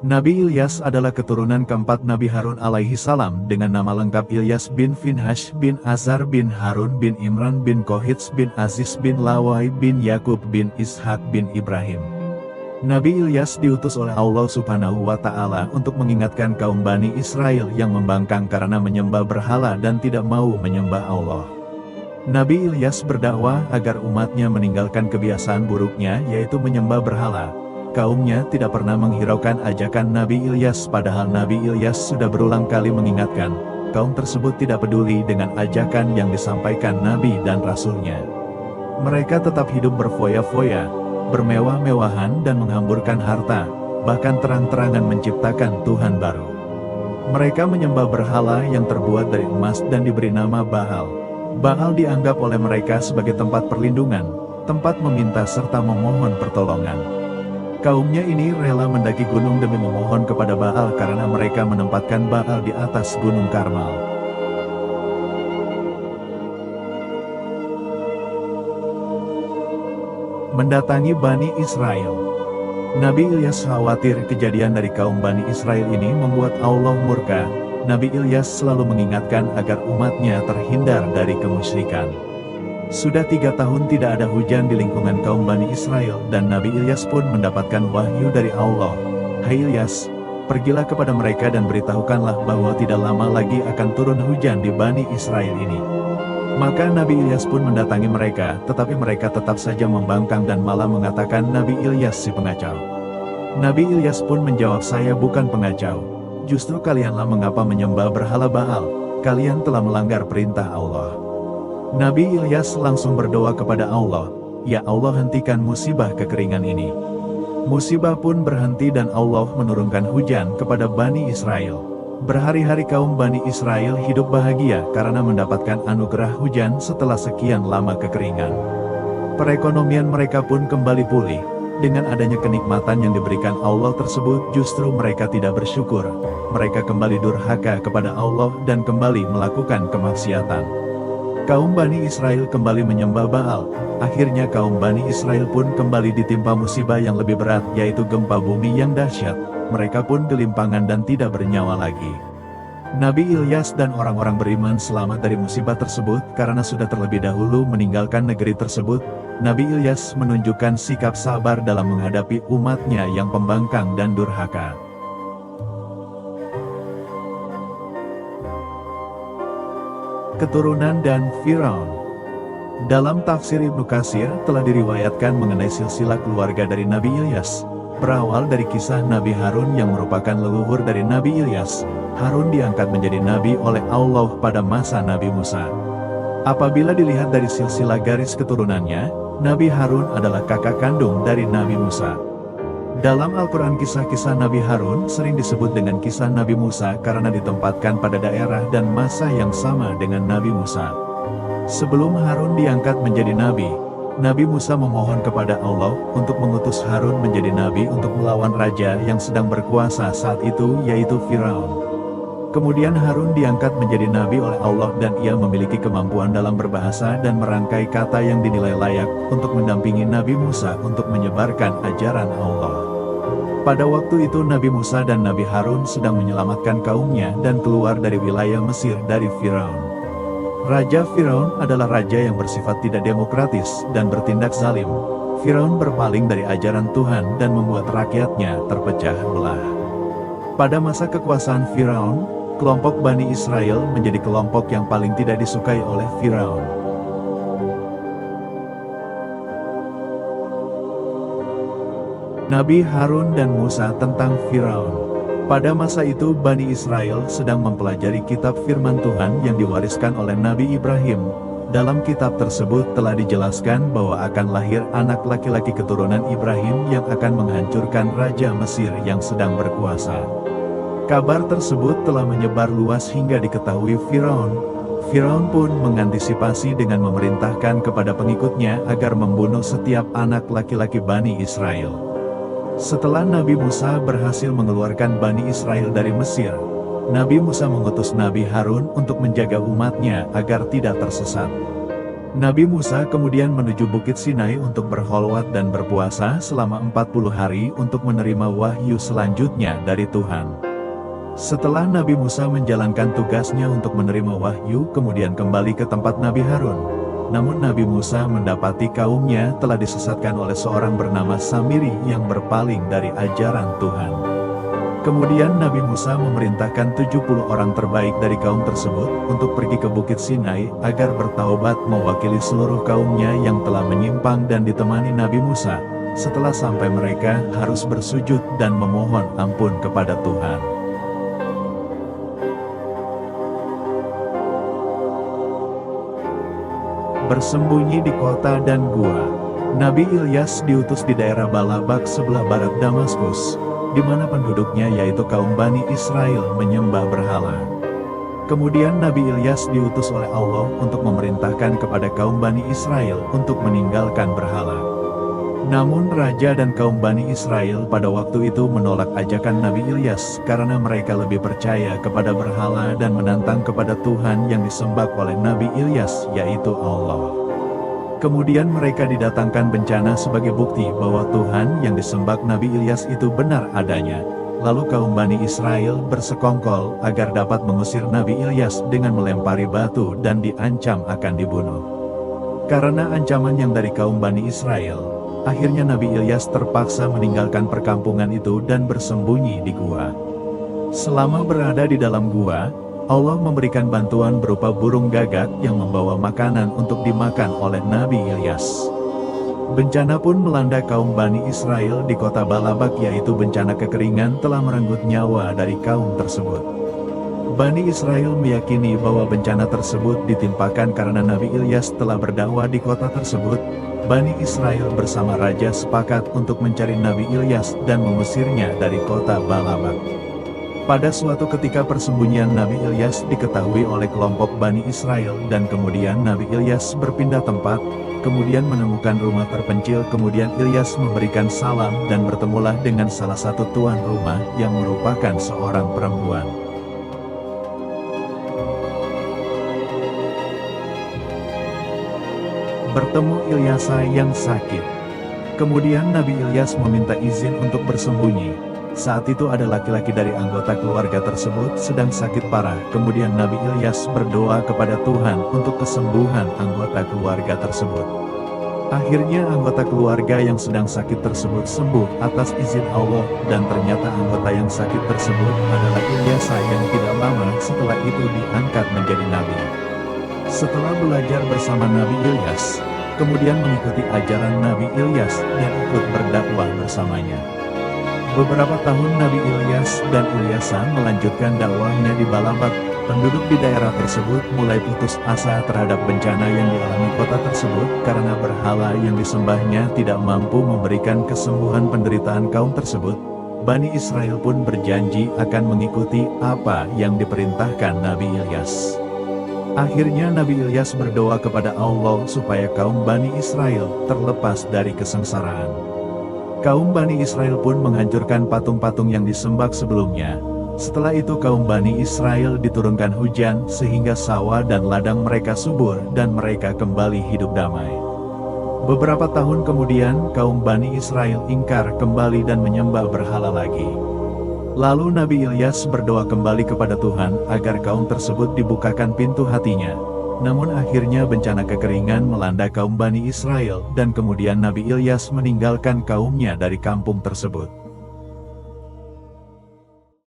Nabi Ilyas adalah keturunan keempat Nabi Harun alaihi salam dengan nama lengkap Ilyas bin Finhash bin Azar bin Harun bin Imran bin Kohits bin Aziz bin Lawai bin Yakub bin Ishak bin Ibrahim. Nabi Ilyas diutus oleh Allah Subhanahu wa Ta'ala untuk mengingatkan kaum Bani Israel yang membangkang karena menyembah berhala dan tidak mau menyembah Allah. Nabi Ilyas berdakwah agar umatnya meninggalkan kebiasaan buruknya, yaitu menyembah berhala. Kaumnya tidak pernah menghiraukan ajakan Nabi Ilyas, padahal Nabi Ilyas sudah berulang kali mengingatkan. Kaum tersebut tidak peduli dengan ajakan yang disampaikan Nabi dan Rasulnya. Mereka tetap hidup berfoya-foya, bermewah-mewahan dan menghamburkan harta, bahkan terang-terangan menciptakan Tuhan baru. Mereka menyembah berhala yang terbuat dari emas dan diberi nama Baal. Baal dianggap oleh mereka sebagai tempat perlindungan, tempat meminta serta memohon pertolongan. Kaumnya ini rela mendaki gunung demi memohon kepada Baal karena mereka menempatkan Baal di atas gunung Karmel. Mendatangi Bani Israel. Nabi Ilyas khawatir kejadian dari kaum Bani Israel ini membuat Allah murka. Nabi Ilyas selalu mengingatkan agar umatnya terhindar dari kemusyrikan. Sudah 3 tahun tidak ada hujan di lingkungan kaum Bani Israel dan Nabi Ilyas pun mendapatkan wahyu dari Allah. Hai Ilyas, pergilah kepada mereka dan beritahukanlah bahwa tidak lama lagi akan turun hujan di Bani Israel ini. Maka Nabi Ilyas pun mendatangi mereka, tetapi mereka tetap saja membangkang dan malah mengatakan Nabi Ilyas si pengacau. Nabi Ilyas pun menjawab, saya bukan pengacau. Justru kalianlah mengapa menyembah berhala Baal, kalian telah melanggar perintah Allah. Nabi Ilyas langsung berdoa kepada Allah, ya Allah hentikan musibah kekeringan ini. Musibah pun berhenti dan Allah menurunkan hujan kepada Bani Israel. Berhari-hari kaum Bani Israel hidup bahagia karena mendapatkan anugerah hujan setelah sekian lama kekeringan. Perekonomian mereka pun kembali pulih. Dengan adanya kenikmatan yang diberikan Allah tersebut, justru mereka tidak bersyukur. Mereka kembali durhaka kepada Allah dan kembali melakukan kemaksiatan. Kaum Bani Israel kembali menyembah Baal. Akhirnya kaum Bani Israel pun kembali ditimpa musibah yang lebih berat, yaitu gempa bumi yang dahsyat. Mereka pun gelimpangan dan tidak bernyawa lagi. Nabi Ilyas dan orang-orang beriman selamat dari musibah tersebut karena sudah terlebih dahulu meninggalkan negeri tersebut. Nabi Ilyas menunjukkan sikap sabar dalam menghadapi umatnya yang pembangkang dan durhaka. Keturunan dan Firaun. Dalam tafsir Ibnu Katsir telah diriwayatkan mengenai silsilah keluarga dari Nabi Ilyas. Berawal dari kisah Nabi Harun yang merupakan leluhur dari Nabi Ilyas. Harun diangkat menjadi nabi oleh Allah pada masa Nabi Musa. Apabila dilihat dari silsilah garis keturunannya, Nabi Harun adalah kakak kandung dari Nabi Musa. Dalam Al-Quran kisah-kisah Nabi Harun sering disebut dengan kisah Nabi Musa karena ditempatkan pada daerah dan masa yang sama dengan Nabi Musa. Sebelum Harun diangkat menjadi nabi, Nabi Musa memohon kepada Allah untuk mengutus Harun menjadi nabi untuk melawan raja yang sedang berkuasa saat itu, yaitu Firaun. Kemudian Harun diangkat menjadi nabi oleh Allah dan ia memiliki kemampuan dalam berbahasa dan merangkai kata yang dinilai layak untuk mendampingi Nabi Musa untuk menyebarkan ajaran Allah. Pada waktu itu Nabi Musa dan Nabi Harun sedang menyelamatkan kaumnya dan keluar dari wilayah Mesir dari Firaun. Raja Firaun adalah raja yang bersifat tidak demokratis dan bertindak zalim. Firaun berpaling dari ajaran Tuhan dan membuat rakyatnya terpecah belah. Pada masa kekuasaan Firaun, kelompok Bani Israel menjadi kelompok yang paling tidak disukai oleh Firaun. Nabi Harun dan Musa tentang Firaun. Pada masa itu Bani Israel sedang mempelajari kitab firman Tuhan yang diwariskan oleh Nabi Ibrahim. Dalam kitab tersebut telah dijelaskan bahwa akan lahir anak laki-laki keturunan Ibrahim yang akan menghancurkan Raja Mesir yang sedang berkuasa. Kabar tersebut telah menyebar luas hingga diketahui Firaun. Firaun pun mengantisipasi dengan memerintahkan kepada pengikutnya agar membunuh setiap anak laki-laki Bani Israel. Setelah Nabi Musa berhasil mengeluarkan Bani Israel dari Mesir, Nabi Musa mengutus Nabi Harun untuk menjaga umatnya agar tidak tersesat. Nabi Musa kemudian menuju Bukit Sinai untuk berkholwat dan berpuasa selama 40 hari untuk menerima wahyu selanjutnya dari Tuhan. Setelah Nabi Musa menjalankan tugasnya untuk menerima wahyu kemudian kembali ke tempat Nabi Harun. Namun Nabi Musa mendapati kaumnya telah disesatkan oleh seorang bernama Samiri yang berpaling dari ajaran Tuhan. Kemudian Nabi Musa memerintahkan 70 orang terbaik dari kaum tersebut untuk pergi ke Bukit Sinai agar bertaubat mewakili seluruh kaumnya yang telah menyimpang dan ditemani Nabi Musa. Setelah sampai mereka harus bersujud dan memohon ampun kepada Tuhan. Bersembunyi di kota dan gua. Nabi Ilyas diutus di daerah Balabak sebelah barat Damaskus, di mana penduduknya yaitu kaum Bani Israel menyembah berhala. Kemudian Nabi Ilyas diutus oleh Allah untuk memerintahkan kepada kaum Bani Israel untuk meninggalkan berhala. Namun raja dan kaum Bani Israel pada waktu itu menolak ajakan Nabi Ilyas karena mereka lebih percaya kepada berhala dan menantang kepada Tuhan yang disembah oleh Nabi Ilyas yaitu Allah. Kemudian mereka didatangkan bencana sebagai bukti bahwa Tuhan yang disembah Nabi Ilyas itu benar adanya. Lalu kaum Bani Israel bersekongkol agar dapat mengusir Nabi Ilyas dengan melempari batu dan diancam akan dibunuh. Karena ancaman yang dari kaum Bani Israel, akhirnya Nabi Ilyas terpaksa meninggalkan perkampungan itu dan bersembunyi di gua. Selama berada di dalam gua, Allah memberikan bantuan berupa burung gagak yang membawa makanan untuk dimakan oleh Nabi Ilyas. Bencana pun melanda kaum Bani Israel di kota Balabak yaitu bencana kekeringan telah merenggut nyawa dari kaum tersebut. Bani Israel meyakini bahwa bencana tersebut ditimpakan karena Nabi Ilyas telah berdakwah di kota tersebut. Bani Israel bersama raja sepakat untuk mencari Nabi Ilyas dan mengusirnya dari kota Balabak. Pada suatu ketika persembunyian Nabi Ilyas diketahui oleh kelompok Bani Israel dan kemudian Nabi Ilyas berpindah tempat, kemudian menemukan rumah terpencil kemudian Ilyas memberikan salam dan bertemulah dengan salah satu tuan rumah yang merupakan seorang perempuan. Bertemu Ilyasa yang sakit. Kemudian Nabi Ilyas meminta izin untuk bersembunyi. Saat itu ada laki-laki dari anggota keluarga tersebut sedang sakit parah. Kemudian Nabi Ilyas berdoa kepada Tuhan untuk kesembuhan anggota keluarga tersebut. Akhirnya anggota keluarga yang sedang sakit tersebut sembuh atas izin Allah dan ternyata anggota yang sakit tersebut adalah Ilyasa yang tidak lama setelah itu diangkat menjadi nabi. Setelah belajar bersama Nabi Ilyas, kemudian mengikuti ajaran Nabi Ilyas dan ikut berdakwah bersamanya. Beberapa tahun Nabi Ilyas dan Ilyasa melanjutkan dakwahnya di Balabak. Penduduk di daerah tersebut mulai putus asa terhadap bencana yang dialami kota tersebut karena berhala yang disembahnya tidak mampu memberikan kesembuhan penderitaan kaum tersebut. Bani Israel pun berjanji akan mengikuti apa yang diperintahkan Nabi Ilyas. Akhirnya Nabi Ilyas berdoa kepada Allah supaya kaum Bani Israel terlepas dari kesengsaraan. Kaum Bani Israel pun menghancurkan patung-patung yang disembah sebelumnya. Setelah itu kaum Bani Israel diturunkan hujan sehingga sawah dan ladang mereka subur dan mereka kembali hidup damai. Beberapa tahun kemudian kaum Bani Israel ingkar kembali dan menyembah berhala lagi. Lalu Nabi Ilyas berdoa kembali kepada Tuhan agar kaum tersebut dibukakan pintu hatinya. Namun akhirnya bencana kekeringan melanda kaum Bani Israel dan kemudian Nabi Ilyas meninggalkan kaumnya dari kampung tersebut.